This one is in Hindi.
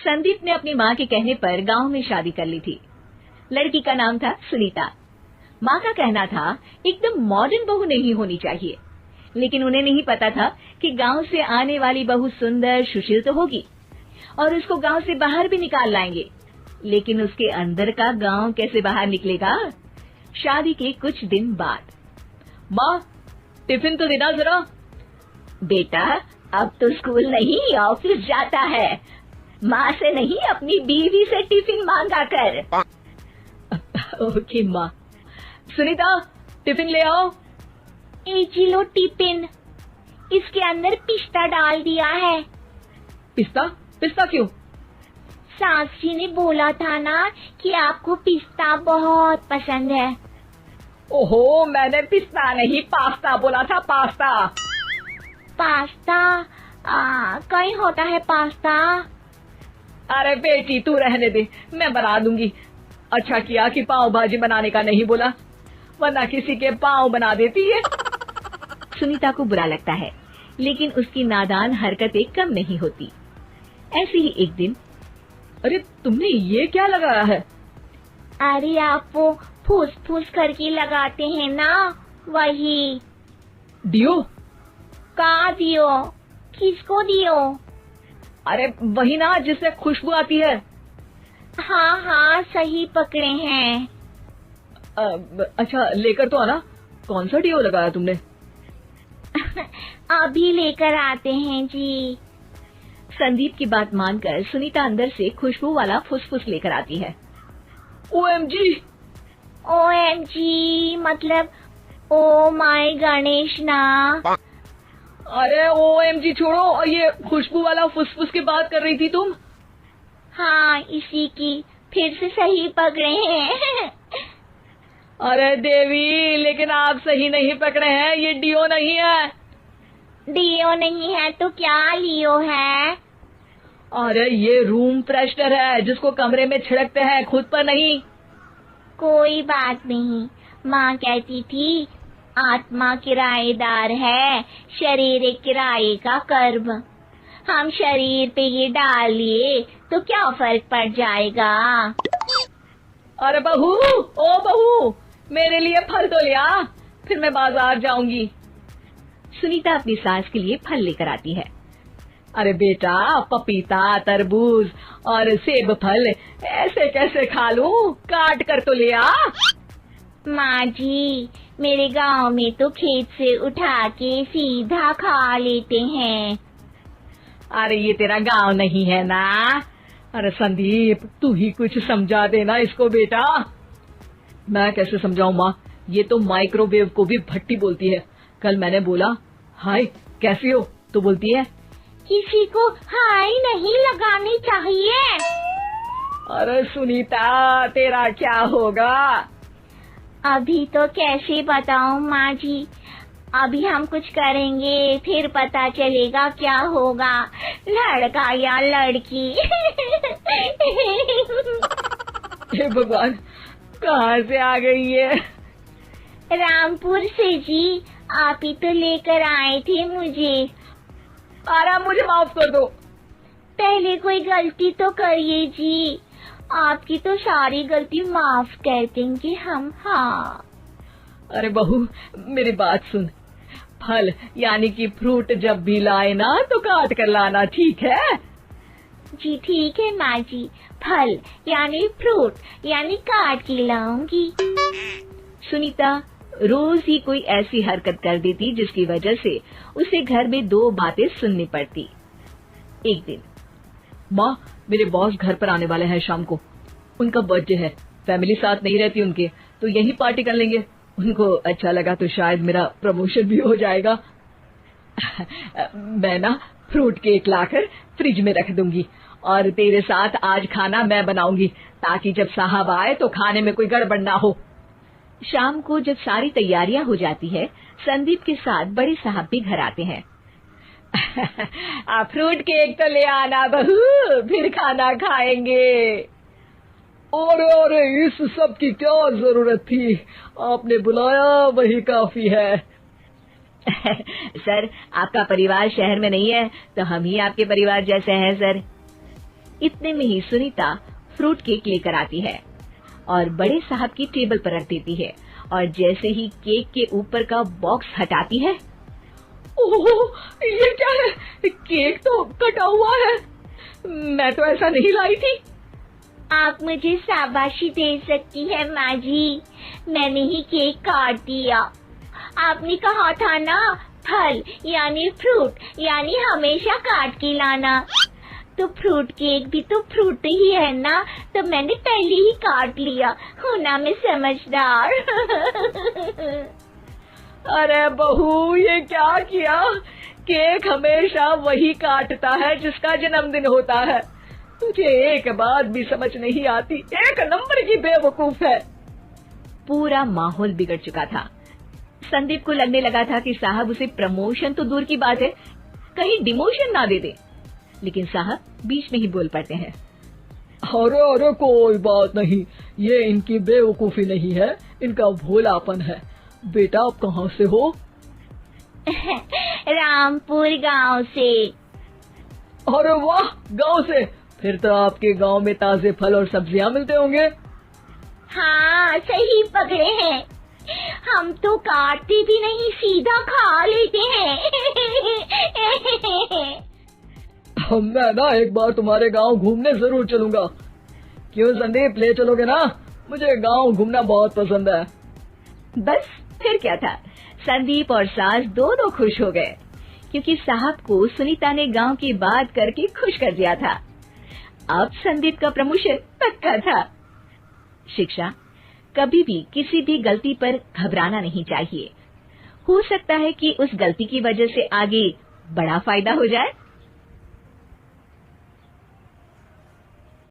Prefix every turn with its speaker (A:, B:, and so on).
A: संदीप ने अपनी माँ के कहने पर गांव में शादी कर ली थी। लड़की का नाम था सुनीता। माँ का कहना था एकदम मॉडर्न बहू नहीं होनी चाहिए, लेकिन उन्हें नहीं पता था कि गांव से आने वाली बहू सुंदर सुशील तो होगी और उसको गांव से बाहर भी निकाल लाएंगे, लेकिन उसके अंदर का गांव कैसे बाहर निकलेगा। शादी के कुछ दिन बाद,
B: माँ टिफिन तो देना जरा।
A: बेटा अब तो स्कूल नहीं ऑफिस जाता है, माँ से नहीं अपनी बीवी से टिफिन मांगा कर।
B: ओके माँ। सुनीता टिफिन ले आओ।
A: जी लो टिफिन, इसके अंदर पिस्ता डाल दिया है।
B: पिस्ता? पिस्ता क्यों?
A: सास जी ने बोला था ना कि आपको पिस्ता बहुत पसंद है।
B: ओहो, मैंने पिस्ता नहीं पास्ता बोला था, पास्ता।
A: पास्ता? कहीं होता है पास्ता?
B: अरे बेटी तू रहने दे, मैं बना दूंगी। अच्छा किया कि पाव भाजी बनाने का नहीं बोला, वरना किसी के पाव बना देती है।
A: सुनीता को बुरा लगता है, लेकिन उसकी नादान हरकतें कम नहीं होती। ऐसे ही एक दिन,
B: अरे तुमने ये क्या लगाया है?
A: अरे आप वो फूस फूस करके लगाते हैं ना, वही।
B: डियो?
A: कहाँ दियो? किसको दियो?
B: अरे वही ना जिससे खुशबू आती है।
A: हाँ हाँ सही पकड़े हैं।
B: अच्छा लेकर तो आना। कौन सा डियो लगाया तुमने?
A: अभी लेकर आते हैं जी। संदीप की बात मानकर सुनीता अंदर से खुशबू वाला फुसफुस लेकर आती है।
B: OMG!
A: OMG मतलब ओ माय गणेश ना।
B: अरे OMG छोड़ो, और ये खुशबू वाला फुसफुस की बात कर रही थी तुम?
A: हाँ इसी की, फिर से सही पकड़े हैं।
B: अरे देवी, लेकिन आप सही नहीं पकड़े हैं, ये डियो नहीं है।
A: डियो नहीं है तो क्या लियो है?
B: अरे ये रूम फ्रेशनर है, जिसको कमरे में छिड़कते हैं, खुद पर नहीं।
A: कोई बात नहीं, माँ कहती थी आत्मा किराएदार है, शरीर एक किराए का कर्म। हम शरीर पे ये डाल लिए तो क्या फर्क पड़ जाएगा।
B: अरे बहू, ओ बहू, मेरे लिए फल तो लिया, फिर मैं बाजार जाऊंगी।
A: सुनीता अपनी सास के लिए फल लेकर आती है।
B: अरे बेटा, पपीता, तरबूज और सेब फल ऐसे कैसे खा लूं? काट कर तो लिया।
A: माँ जी, मेरे गांव में तो खेत से उठा के सीधा खा लेते हैं।
B: अरे ये तेरा गांव नहीं है ना। अरे संदीप, तू ही कुछ समझा देना इसको बेटा। मैं कैसे समझाऊं माँ, ये तो माइक्रोवेव को भी भट्टी बोलती है। कल मैंने बोला हाय कैसी हो, तो बोलती है
A: किसी को हाय नहीं लगानी चाहिए।
B: अरे सुनीता, तेरा क्या होगा?
A: अभी तो कैसे बताऊं माँ जी, अभी हम कुछ करेंगे फिर पता चलेगा क्या होगा, लड़का या लड़की।
B: हे भगवान, कहाँ से आ गई है?
A: रामपुर से जी, आप ही तो लेकर आए थे मुझे।
B: अरे मुझे माफ कर दो।
A: पहले कोई गलती तो करिए जी, आपकी तो सारी गलती माफ कर देंगे हम। हाँ
B: अरे बहू, मेरी बात सुन। फल यानी कि फ्रूट जब भी लाए ना तो काट कर लाना, ठीक है?
A: जी ठीक है माँ जी, फल यानी फ्रूट यानी काट के लाऊंगी। सुनीता रोज ही कोई ऐसी हरकत कर देती जिसकी वजह से उसे घर में दो बातें सुननी पड़ती। एक दिन,
B: माँ मेरे बॉस घर पर आने वाले हैं शाम को, उनका बर्थडे है, फैमिली साथ नहीं रहती उनके, तो यही पार्टी कर लेंगे। उनको अच्छा लगा तो शायद मेरा प्रमोशन भी हो जाएगा। मैं ना फ्रूट केक लाकर फ्रिज में रख दूंगी और तेरे साथ आज खाना मैं बनाऊंगी, ताकि जब साहब आए तो खाने में कोई गड़बड़ ना हो।
A: शाम को जब सारी तैयारियां हो जाती है, संदीप के साथ बड़े साहब भी घर आते हैं।
B: फ्रूट केक तो ले आना बहू, फिर खाना खाएंगे। अरे इस सब की क्या जरूरत थी, आपने बुलाया वही काफी है।
A: सर आपका परिवार शहर में नहीं है तो हम ही आपके परिवार जैसे हैं सर। इतने में ही सुनीता फ्रूट केक लेकर आती है और बड़े साहब की टेबल पर रख देती है, और जैसे ही केक के ऊपर का बॉक्स हटाती है,
B: ओह, ये क्या है? केक तो कटा हुआ है। मैं तो ऐसा नहीं लाई थी।
C: आप मुझे शाबाशी दे सकती है माँ जी, मैंने ही केक काट दिया। आपने कहा था ना, फल यानी फ्रूट यानी हमेशा काट के लाना। तो फ्रूट केक भी तो फ्रूट ही है ना, तो मैंने पहले ही काट लिया। हूँ ना मैं समझदार।
B: अरे बहू, ये क्या किया? केक हमेशा वही काटता है जिसका जन्मदिन होता है। तुझे एक बात भी समझ नहीं आती, एक नंबर की बेवकूफ है।
A: पूरा माहौल बिगड़ चुका था। संदीप को लगने लगा था कि साहब उसे प्रमोशन तो दूर की बात है, कहीं डिमोशन ना दे दे, लेकिन साहब बीच में ही बोल पड़ते हैं।
B: अरे अरे, कोई बात नहीं, ये इनकी बेवकूफी नहीं है, इनका भोलापन है। बेटा, आप कहाँ से हो?
C: रामपुर गांव से।
B: अरे वाह, गांव से? फिर तो आपके गांव में ताजे फल और सब्जियां मिलते होंगे।
C: हाँ, सही पकड़े हैं। हम तो काटते भी नहीं, सीधा खा लेते हैं।
B: मैं ना एक बार तुम्हारे गांव घूमने जरूर चलूंगा। क्यों संदीप, ले चलोगे ना? मुझे गांव घूमना बहुत पसंद है।
A: बस फिर क्या था, संदीप और सास दोनों खुश हो गए, क्योंकि साहब को सुनीता ने गांव की बात करके खुश कर दिया था। अब संदीप का प्रमोशन पक्का था। शिक्षा, कभी भी किसी भी गलती पर घबराना नहीं चाहिए। हो सकता है कि उस गलती की वजह से आगे बड़ा फायदा हो जाए।